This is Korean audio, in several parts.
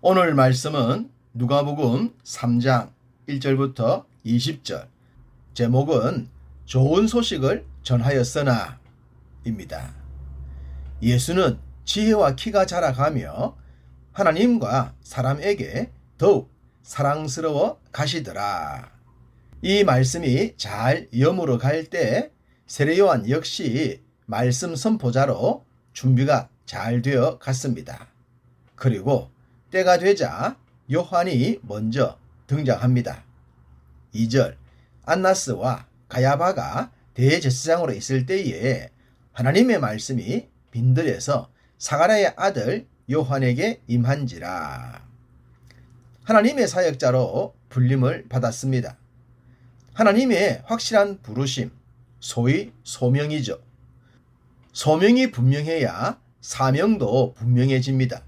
오늘 말씀은 누가복음 3장 1절부터 20절, 제목은 좋은 소식을 전하였으나 입니다. 예수는 지혜와 키가 자라가며 하나님과 사람에게 더욱 사랑스러워 가시더라. 이 말씀이 잘 염으로 갈 때 세례요한 역시 말씀 선포자로 준비가 잘 되어 갔습니다. 그리고 때가 되자 요한이 먼저 등장합니다. 2절, 안나스와 가야바가 대제사장으로 있을 때에 하나님의 말씀이 빈들에서 사가랴의 아들 요한에게 임한지라. 하나님의 사역자로 불림을 받았습니다. 하나님의 확실한 부르심, 소위 소명이죠. 소명이 분명해야 사명도 분명해집니다.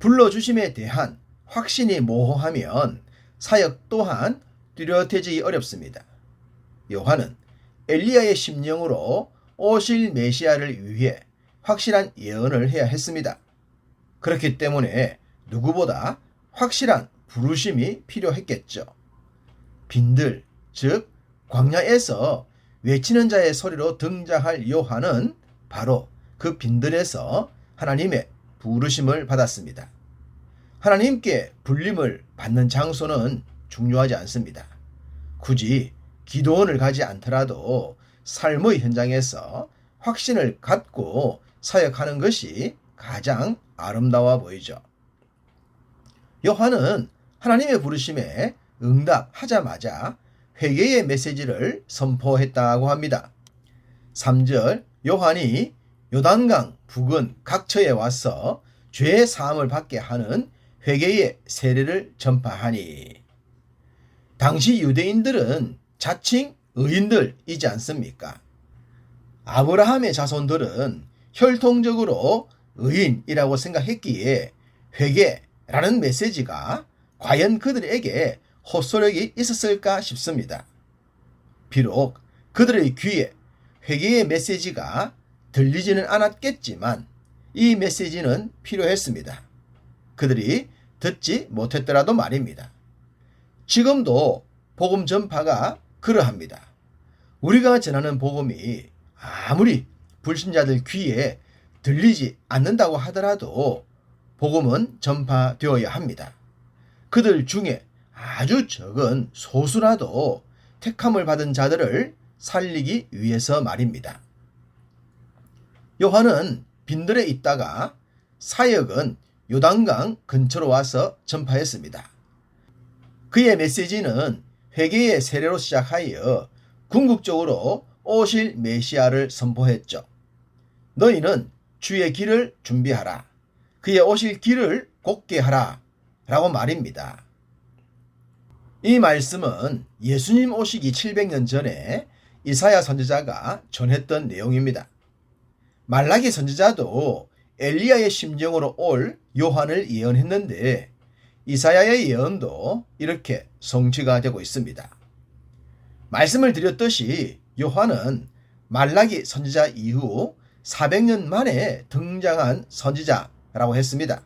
불러주심에 대한 확신이 모호하면 사역 또한 뚜렷해지기 어렵습니다. 요한은 엘리야의 심령으로 오실 메시아를 위해 확실한 예언을 해야 했습니다. 그렇기 때문에 누구보다 확실한 부르심이 필요했겠죠. 빈들, 즉 광야에서 외치는 자의 소리로 등장할 요한은 바로 그 빈들에서 하나님의 부르심을 받았습니다. 하나님께 불림을 받는 장소는 중요하지 않습니다. 굳이 기도원을 가지 않더라도 삶의 현장에서 확신을 갖고 사역하는 것이 가장 아름다워 보이죠. 요한은 하나님의 부르심에 응답하자마자 회개의 메시지를 선포했다고 합니다. 3절, 요한이 요단강 부근 각처에 와서 죄 사함을 받게 하는 회개의 세례를 전파하니. 당시 유대인들은 자칭 의인들이지 않습니까? 아브라함의 자손들은 혈통적으로 의인이라고 생각했기에 회개라는 메시지가 과연 그들에게 호소력이 있었을까 싶습니다. 비록 그들의 귀에 회개의 메시지가 들리지는 않았겠지만 이 메시지는 필요했습니다. 그들이 듣지 못했더라도 말입니다. 지금도 복음 전파가 그러합니다. 우리가 전하는 복음이 아무리 불신자들 귀에 들리지 않는다고 하더라도 복음은 전파되어야 합니다. 그들 중에 아주 적은 소수라도 택함을 받은 자들을 살리기 위해서 말입니다. 요한은 빈들에 있다가 사역은 요단강 근처로 와서 전파했습니다. 그의 메시지는 회개의 세례로 시작하여 궁극적으로 오실 메시아를 선포했죠. 너희는 주의 길을 준비하라. 그의 오실 길을 곧게 하라. 라고 말입니다. 이 말씀은 예수님 오시기 700년 전에 이사야 선지자가 전했던 내용입니다. 말라기 선지자도 엘리야의 심정으로 올 요한을 예언했는데 이사야의 예언도 이렇게 성취가 되고 있습니다. 말씀을 드렸듯이 요한은 말라기 선지자 이후 400년 만에 등장한 선지자라고 했습니다.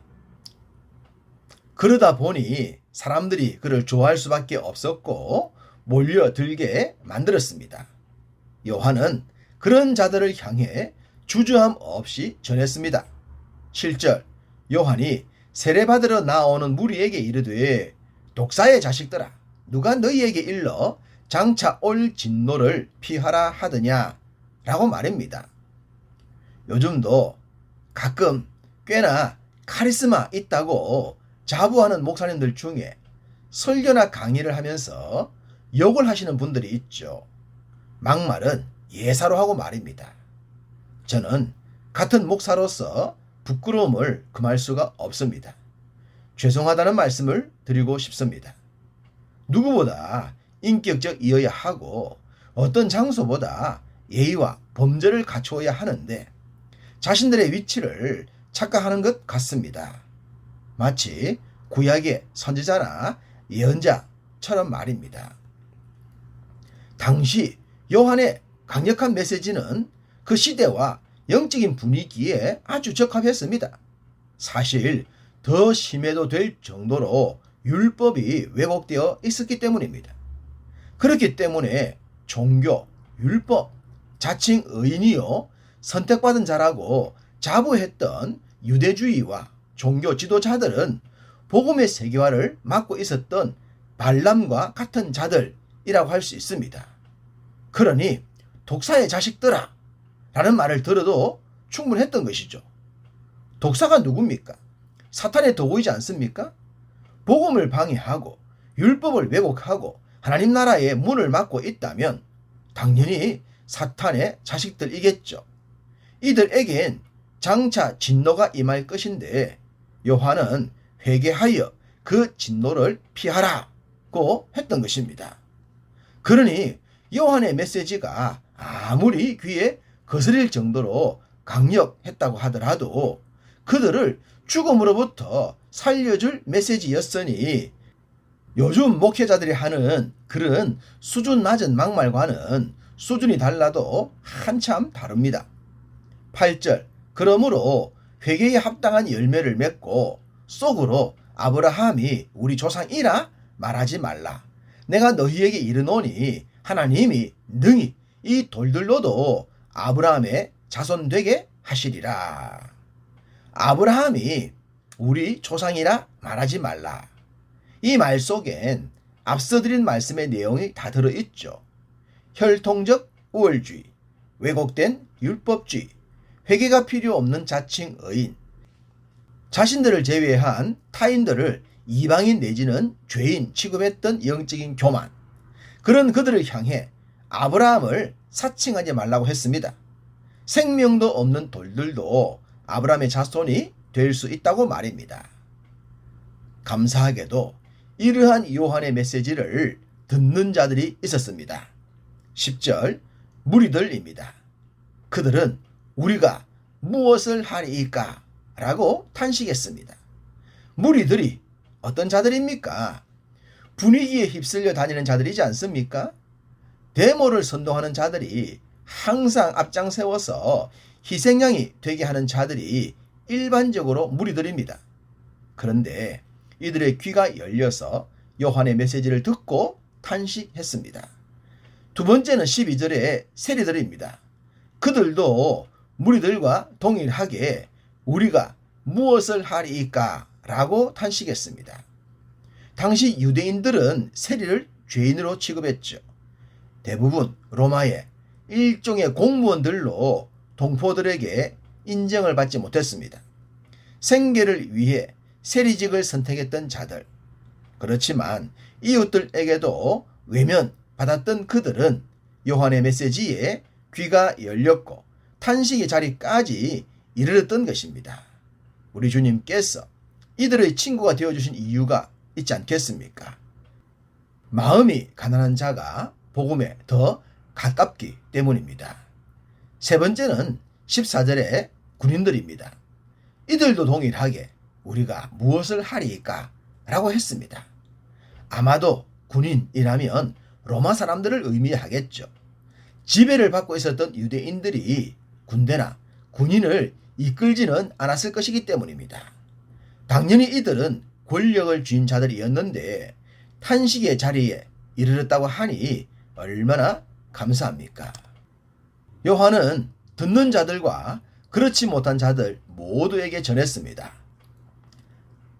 그러다 보니 사람들이 그를 좋아할 수밖에 없었고 몰려들게 만들었습니다. 요한은 그런 자들을 향해 주저함 없이 전했습니다. 7절, 요한이 세례받으러 나오는 무리에게 이르되 독사의 자식들아, 누가 너희에게 일러 장차 올 진노를 피하라 하더냐 라고 말입니다. 요즘도 가끔 꽤나 카리스마 있다고 자부하는 목사님들 중에 설교나 강의를 하면서 욕을 하시는 분들이 있죠. 막말은 예사로 하고 말입니다. 저는 같은 목사로서 부끄러움을 금할 수가 없습니다. 죄송하다는 말씀을 드리고 싶습니다. 누구보다 인격적이어야 하고 어떤 장소보다 예의와 범절을 갖추어야 하는데 자신들의 위치를 착각하는 것 같습니다. 마치 구약의 선지자나 예언자처럼 말입니다. 당시 요한의 강력한 메시지는 그 시대와 영적인 분위기에 아주 적합했습니다. 사실 더 심해도 될 정도로 율법이 왜곡되어 있었기 때문입니다. 그렇기 때문에 종교, 율법, 자칭 의인이요 선택받은 자라고 자부했던 유대주의와 종교 지도자들은 복음의 세계화를 막고 있었던 발람과 같은 자들이라고 할 수 있습니다. 그러니 독사의 자식들아 라는 말을 들어도 충분했던 것이죠. 독사가 누굽니까? 사탄의 도구이지 않습니까? 복음을 방해하고 율법을 왜곡하고 하나님 나라의 문을 막고 있다면 당연히 사탄의 자식들이겠죠. 이들에겐 장차 진노가 임할 것인데 요한은 회개하여 그 진노를 피하라고 했던 것입니다. 그러니 요한의 메시지가 아무리 귀에 거스릴 정도로 강력했다고 하더라도 그들을 죽음으로부터 살려줄 메시지였으니 요즘 목회자들이 하는 그런 수준 낮은 막말과는 수준이 달라도 한참 다릅니다. 8절 그러므로 회개에 합당한 열매를 맺고 속으로 아브라함이 우리 조상이라 말하지 말라. 내가 너희에게 이르노니 하나님이 능히 이 돌들로도 아브라함의 자손 되게 하시리라. 아브라함이 우리 조상이라 말하지 말라. 이 말 속엔 앞서 드린 말씀의 내용이 다 들어있죠. 혈통적 우월주의, 왜곡된 율법주의, 회개가 필요 없는 자칭 의인, 자신들을 제외한 타인들을 이방인 내지는 죄인 취급했던 영적인 교만, 그런 그들을 향해 아브라함을 사칭하지 말라고 했습니다. 생명도 없는 돌들도 아브라함의 자손이 될 수 있다고 말입니다. 감사하게도 이러한 요한의 메시지를 듣는 자들이 있었습니다. 10절 무리들입니다. 그들은 우리가 무엇을 하리이까? 라고 탄식했습니다. 무리들이 어떤 자들입니까? 분위기에 휩쓸려 다니는 자들이지 않습니까? 데모를 선동하는 자들이 항상 앞장 세워서 희생양이 되게 하는 자들이 일반적으로 무리들입니다. 그런데 이들의 귀가 열려서 요한의 메시지를 듣고 탄식했습니다. 두 번째는 12절의 세리들입니다. 그들도 무리들과 동일하게 우리가 무엇을 하리이까? 라고 탄식했습니다. 당시 유대인들은 세리를 죄인으로 취급했죠. 대부분 로마의 일종의 공무원들로 동포들에게 인정을 받지 못했습니다. 생계를 위해 세리직을 선택했던 자들. 그렇지만 이웃들에게도 외면받았던 그들은 요한의 메시지에 귀가 열렸고 탄식의 자리까지 이르렀던 것입니다. 우리 주님께서 이들의 친구가 되어주신 이유가 있지 않겠습니까? 마음이 가난한 자가 복음에 더 가깝기 때문입니다. 세 번째는 14절의 군인들입니다. 이들도 동일하게 우리가 무엇을 하리이까? 라고 했습니다. 아마도 군인이라면 로마 사람들을 의미하겠죠. 지배를 받고 있었던 유대인들이 군대나 군인을 이끌지는 않았을 것이기 때문입니다. 당연히 이들은 권력을 쥔 자들이었는데 탄식의 자리에 이르렀다고 하니 얼마나 감사합니까? 요한은 듣는 자들과 그렇지 못한 자들 모두에게 전했습니다.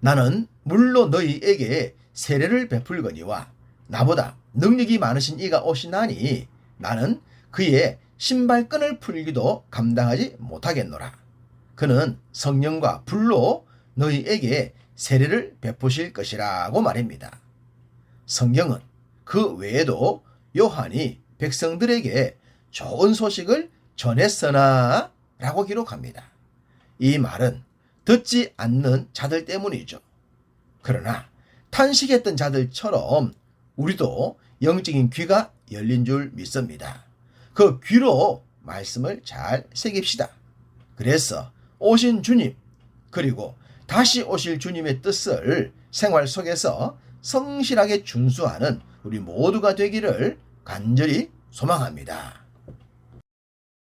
나는 물로 너희에게 세례를 베풀거니와 나보다 능력이 많으신 이가 오시나니 나는 그의 신발끈을 풀기도 감당하지 못하겠노라. 그는 성령과 불로 너희에게 세례를 베푸실 것이라고 말입니다. 성경은 그 외에도 요한이 백성들에게 좋은 소식을 전했으나 라고 기록합니다. 이 말은 듣지 않는 자들 때문이죠. 그러나 탄식했던 자들처럼 우리도 영적인 귀가 열린 줄 믿습니다. 그 귀로 말씀을 잘 새깁시다. 그래서 오신 주님 그리고 다시 오실 주님의 뜻을 생활 속에서 성실하게 준수하는 우리 모두가 되기를 간절히 소망합니다.